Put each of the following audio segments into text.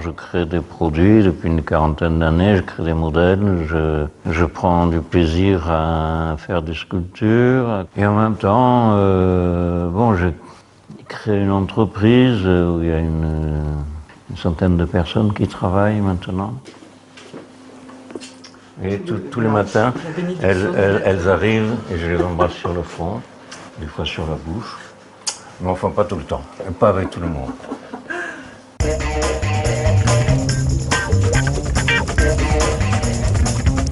Je crée des produits depuis une quarantaine d'années, je crée des modèles, je prends du plaisir à faire des sculptures. Et en même temps, j'ai créé une entreprise où il y a une centaine de personnes qui travaillent maintenant. Et tous les matins, elles arrivent et je les embrasse sur le front, des fois sur la bouche. Mais enfin, pas tout le temps, et pas avec tout le monde.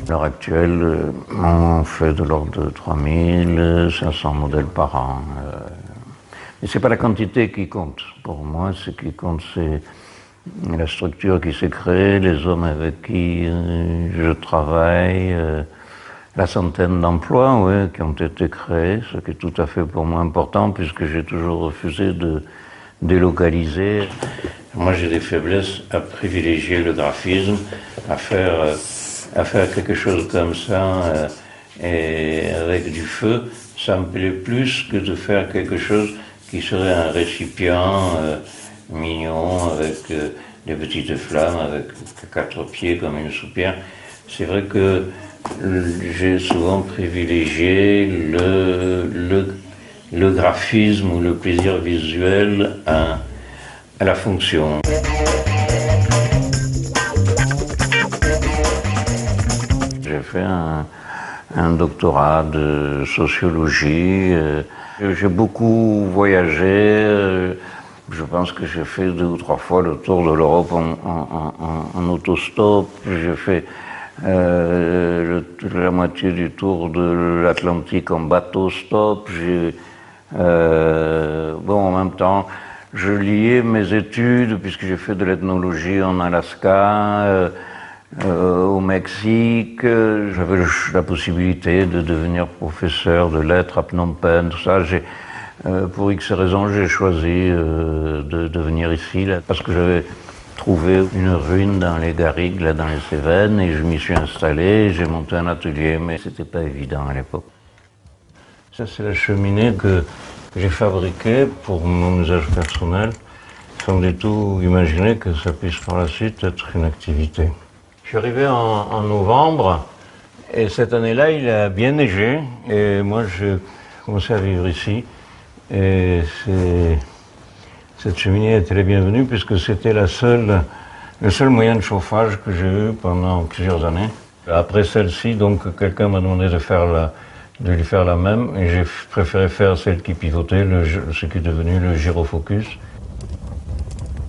À l'heure actuelle, on fait de l'ordre de 3500 modèles par an. Et ce n'est pas la quantité qui compte. Pour moi, ce qui compte, c'est la structure qui s'est créée, les hommes avec qui je travaille, la centaine d'emplois qui ont été créés, ce qui est tout à fait pour moi important puisque j'ai toujours refusé de délocaliser. Moi, j'ai des faiblesses à privilégier le graphisme, à faire quelque chose comme ça et avec du feu, ça me plaît plus que de faire quelque chose qui serait un récipient mignon avec des petites flammes, avec 4 pieds comme une soupière. C'est vrai que j'ai souvent privilégié le graphisme ou le plaisir visuel à la fonction. J'ai fait un doctorat de sociologie. J'ai beaucoup voyagé. Je pense que j'ai fait 2 ou 3 fois le tour de l'Europe en autostop. J'ai fait la moitié du tour de l'Atlantique en bateau-stop. En même temps, je liais mes études, puisque j'ai fait de l'ethnologie en Alaska, au Mexique. J'avais la possibilité de devenir professeur de lettres à Phnom Penh, tout ça. Pour X raisons, j'ai choisi de venir ici, là, parce que j'avais trouvé une ruine dans les garrigues, là, dans les Cévennes, et je m'y suis installé, j'ai monté un atelier, mais c'était pas évident à l'époque. Ça, c'est la cheminée que j'ai fabriquée pour mon usage personnel, sans du tout imaginer que ça puisse par la suite être une activité. Je suis arrivé en novembre, et cette année-là, il a bien neigé, et moi, j'ai commencé à vivre ici. Et cette cheminée était la bienvenue puisque c'était le seul moyen de chauffage que j'ai eu pendant plusieurs années. Après celle-ci, donc, quelqu'un m'a demandé de lui faire la même et j'ai préféré faire celle qui pivotait, ce qui est devenu le gyrofocus.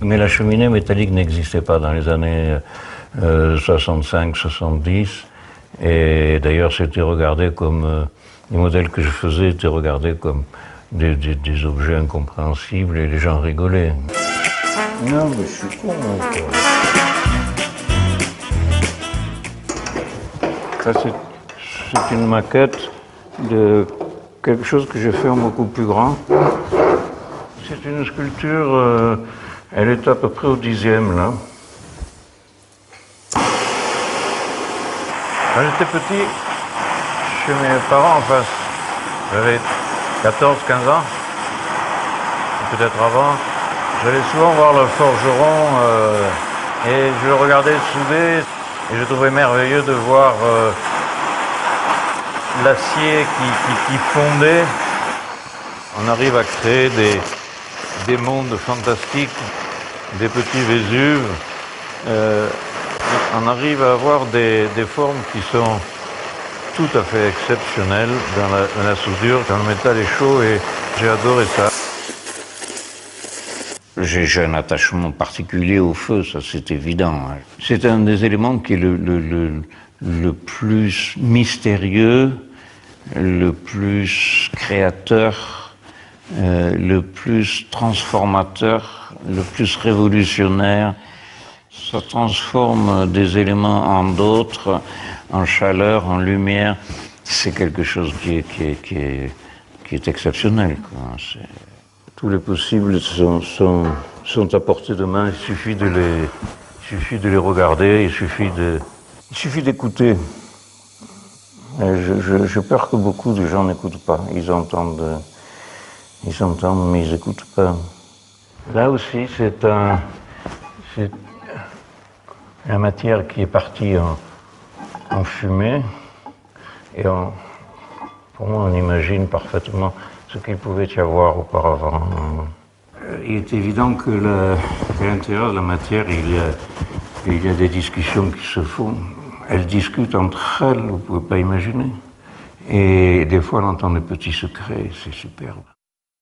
Mais la cheminée métallique n'existait pas dans les années 65-70 et d'ailleurs c'était regardé comme les modèles que je faisais étaient regardés comme des objets incompréhensibles et les gens rigolaient. Non, mais je suis con, encore. Ça, c'est une maquette de quelque chose que j'ai fait en beaucoup plus grand. C'est une sculpture, elle est à peu près au 10e, là. Quand j'étais petit, chez mes parents, enfin, j'avais 14-15 ans, peut-être avant, j'allais souvent voir le forgeron et je le regardais souder et je trouvais merveilleux de voir l'acier qui fondait. On arrive à créer des mondes fantastiques, des petits Vésuves. On arrive à avoir des formes qui sont tout à fait exceptionnel dans la soudure, quand le métal est chaud et j'ai adoré ça. J'ai un attachement particulier au feu, ça c'est évident. C'est un des éléments qui est le plus mystérieux, le plus créateur, le plus transformateur, le plus révolutionnaire. Ça transforme des éléments en d'autres, en chaleur, en lumière. C'est quelque chose qui est exceptionnel, quoi. Tous les possibles sont à portée de main. Il suffit de les regarder, il suffit d'écouter. J'ai peur que beaucoup de gens n'écoutent pas. Ils entendent, mais ils n'écoutent pas. Là aussi, c'est la matière qui est partie en fumée, et pour moi on imagine parfaitement ce qu'il pouvait y avoir auparavant. Il est évident que qu'à l'intérieur de la matière, il y a des discussions qui se font. Elles discutent entre elles, vous ne pouvez pas imaginer. Et des fois, on entend des petits secrets, c'est superbe.